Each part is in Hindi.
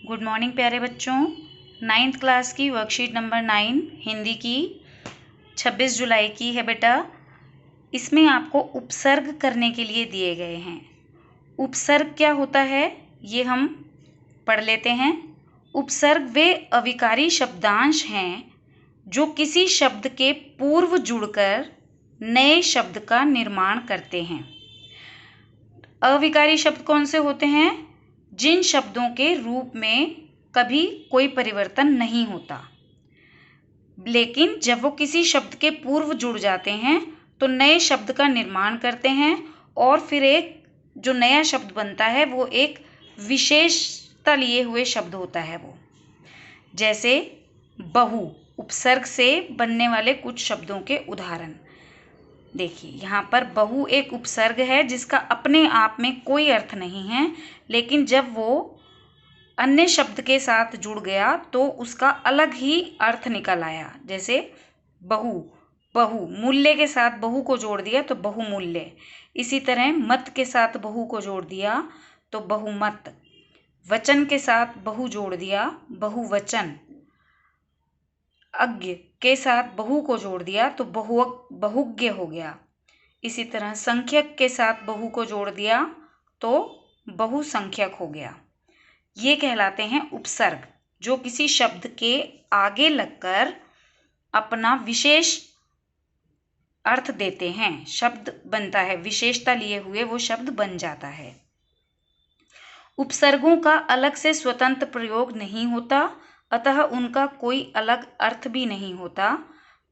गुड मॉर्निंग प्यारे बच्चों। 9th क्लास की वर्कशीट नंबर 9 हिंदी की 26 जुलाई की है बेटा। इसमें आपको उपसर्ग करने के लिए दिए गए हैं। उपसर्ग क्या होता है ये हम पढ़ लेते हैं। उपसर्ग वे अविकारी शब्दांश हैं जो किसी शब्द के पूर्व जुड़कर नए शब्द का निर्माण करते हैं। अविकारी शब्द कौन से होते हैं? जिन शब्दों के रूप में कभी कोई परिवर्तन नहीं होता, लेकिन जब वो किसी शब्द के पूर्व जुड़ जाते हैं तो नए शब्द का निर्माण करते हैं और फिर एक जो नया शब्द बनता है वो एक विशेषता लिए हुए शब्द होता है। वो जैसे बहु, उपसर्ग से बनने वाले कुछ शब्दों के उदाहरण देखिए। यहाँ पर बहु एक उपसर्ग है जिसका अपने आप में कोई अर्थ नहीं है, लेकिन जब वो अन्य शब्द के साथ जुड़ गया तो उसका अलग ही अर्थ निकल आया। जैसे बहु, बहु मूल्य के साथ बहु को जोड़ दिया तो बहुमूल्य। इसी तरह मत के साथ बहु को जोड़ दिया तो बहुमत। वचन के साथ बहु जोड़ दिया बहुवचन। अज्ञ के साथ बहु को जोड़ दिया तो बहुज्ञ हो गया। इसी तरह संख्यक के साथ बहु को जोड़ दिया तो बहुसंख्यक हो गया। ये कहलाते हैं उपसर्ग, जो किसी शब्द के आगे लगकर अपना विशेष अर्थ देते हैं। शब्द बनता है, विशेषता लिए हुए वो शब्द बन जाता है। उपसर्गों का अलग से स्वतंत्र प्रयोग नहीं होता, अतः उनका कोई अलग अर्थ भी नहीं होता,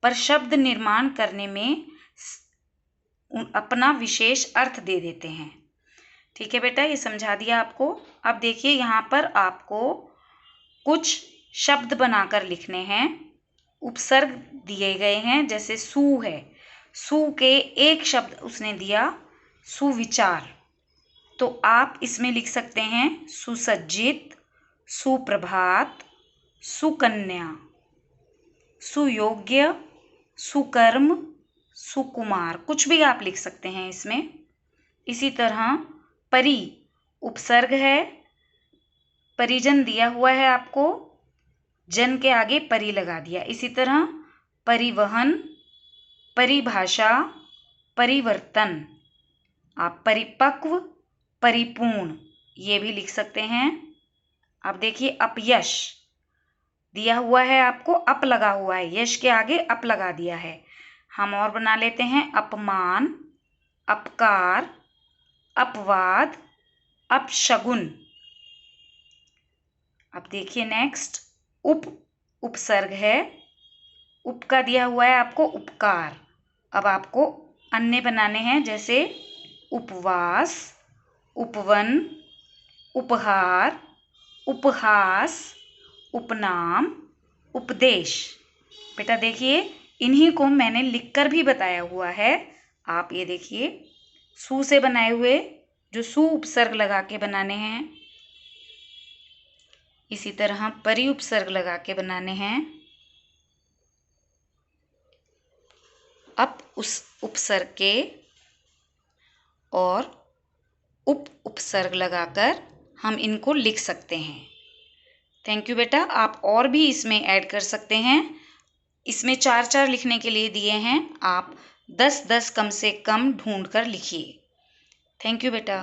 पर शब्द निर्माण करने में अपना विशेष अर्थ दे देते हैं। ठीक है बेटा, ये समझा दिया आपको। अब देखिए यहाँ पर आपको कुछ शब्द बनाकर लिखने हैं। उपसर्ग दिए गए हैं, जैसे सु है, सु के एक शब्द उसने दिया सुविचार, तो आप इसमें लिख सकते हैं सुसज्जित, सुप्रभात, सुकन्या, सुयोग्य, सुकर्म, सुकुमार, कुछ भी आप लिख सकते हैं इसमें। इसी तरह परि उपसर्ग है, परिजन दिया हुआ है आपको, जन के आगे परि लगा दिया। इसी तरह परिवहन, परिभाषा, परिवर्तन, आप परिपक्व, परिपूर्ण ये भी लिख सकते हैं। अब देखिए अपयश दिया हुआ है आपको, अप लगा हुआ है, यश के आगे अप लगा दिया है। हम और बना लेते हैं अपमान, अपकार, अपवाद, अपशगुन। अब देखिए नेक्स्ट उपसर्ग है, उप का दिया हुआ है आपको उपकार। अब आपको अन्य बनाने हैं, जैसे उपवास, उपवन, उपहार, उपहास, उपनाम, उपदेश। बेटा देखिए इन्हीं को मैंने लिखकर भी बताया हुआ है। आप ये देखिए सु से बनाए हुए जो सु उपसर्ग लगा के बनाने हैं, इसी तरह परि उपसर्ग लगा के बनाने हैं। अब उस उपसर्ग के और उपसर्ग लगाकर हम इनको लिख सकते हैं। थैंक यू बेटा। आप और भी इसमें ऐड कर सकते हैं। इसमें 4-4 लिखने के लिए दिए हैं, आप 10-10 कम से कम ढूंढ कर लिखिए। थैंक यू बेटा।